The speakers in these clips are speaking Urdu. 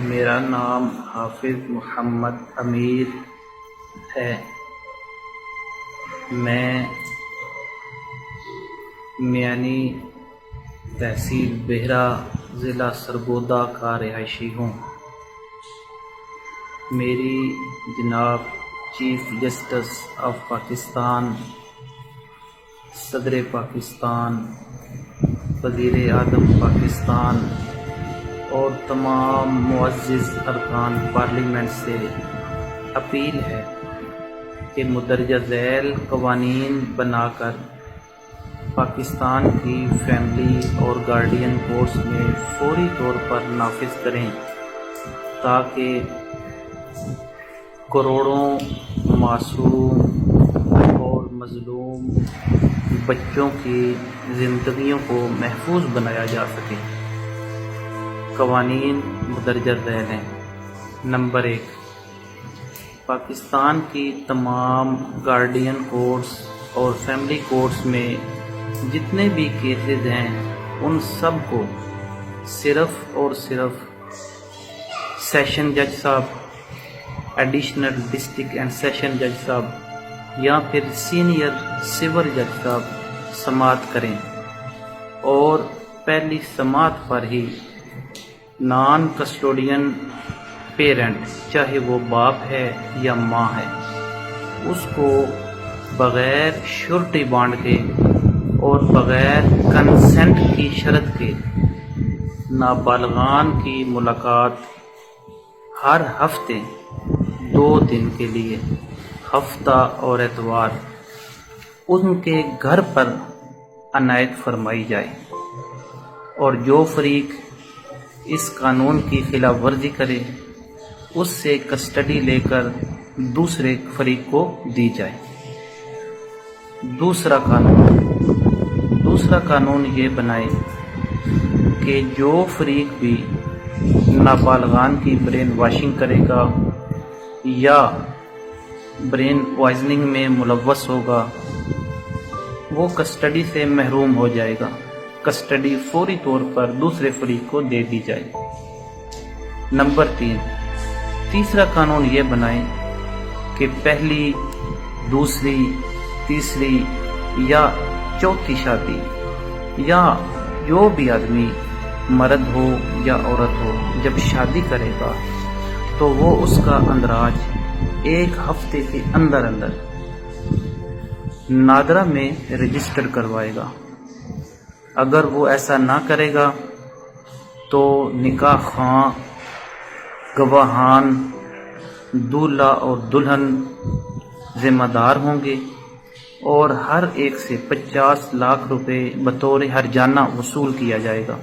میرا نام حافظ محمد امیر ہے۔ میں میانی تحصیل بہرہ ضلع سرگودا کا رہائشی ہوں۔ میری جناب چیف جسٹس آف پاکستان، صدر پاکستان، وزیر اعظم پاکستان اور تمام معزز ارکان پارلیمنٹ سے اپیل ہے کہ مندرجہ ذیل قوانین بنا کر پاکستان کی فیملی اور گارڈین کورٹس میں فوری طور پر نافذ کریں تاکہ کروڑوں معصوم اور مظلوم بچوں کی زندگیوں کو محفوظ بنایا جا سکے۔ قوانین مندرجہ ذیل ہیں۔ نمبر 1، پاکستان کی تمام گارڈین کورٹس اور فیملی کورٹس میں جتنے بھی کیسز ہیں ان سب کو صرف اور صرف سیشن جج صاحب، ایڈیشنل ڈسٹرکٹ اینڈ سیشن جج صاحب یا پھر سینئر سول جج صاحب سماعت کریں، اور پہلی سماعت پر ہی نان کسٹوڈین پیرنٹ، چاہے وہ باپ ہے یا ماں ہے، اس کو بغیر شورٹی بانڈ کے اور بغیر کنسنٹ کی شرط کے نابالغان کی ملاقات ہر ہفتے 2 دن کے لیے، ہفتہ اور اتوار، ان کے گھر پر عنایت فرمائی جائے، اور جو فریق اس قانون کی خلاف ورزی کرے اس سے کسٹڈی لے کر دوسرے فریق کو دی جائے۔ دوسرا قانون یہ بنائے کہ جو فریق بھی نابالغان کی برین واشنگ کرے گا یا برین پوائزننگ میں ملوث ہوگا وہ کسٹڈی سے محروم ہو جائے گا، کسٹڈی فوری طور پر دوسرے فریق کو دے دی جائے۔ نمبر 3، تیسرا قانون یہ بنائیں کہ پہلی، دوسری، تیسری یا چوتھی شادی یا جو بھی آدمی مرد ہو یا عورت ہو جب شادی کرے گا تو وہ اس کا اندراج 1 ہفتے کے اندر نادرہ میں رجسٹر کروائے گا۔ اگر وہ ایسا نہ کرے گا تو نکاح خواں، گواہان، دولہا اور دلہن ذمہ دار ہوں گے اور ہر ایک سے 50 لاکھ روپے بطور ہرجانہ وصول کیا جائے گا،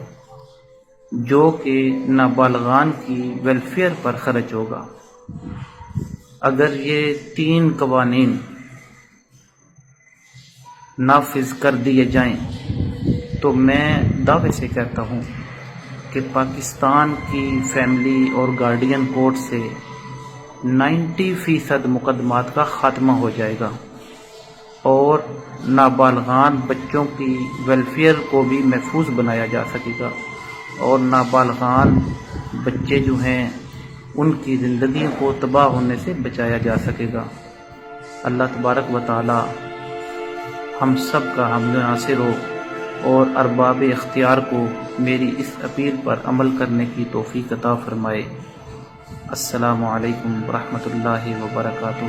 جو کہ نابالغان کی ویلفیئر پر خرچ ہوگا۔ اگر یہ 3 قوانین نافذ کر دیے جائیں تو میں دعوے سے کہتا ہوں کہ پاکستان کی فیملی اور گارڈین کورٹ سے 90% مقدمات کا خاتمہ ہو جائے گا، اور نابالغان بچوں کی ویلفیئر کو بھی محفوظ بنایا جا سکے گا، اور نابالغان بچے جو ہیں ان کی زندگیوں کو تباہ ہونے سے بچایا جا سکے گا۔ اللہ تبارک و تعالی ہم سب کا حمد و ناصر ہو اور ارباب اختیار کو میری اس اپیل پر عمل کرنے کی توفیق عطا فرمائے۔ السلام علیکم ورحمۃ اللہ وبرکاتہ۔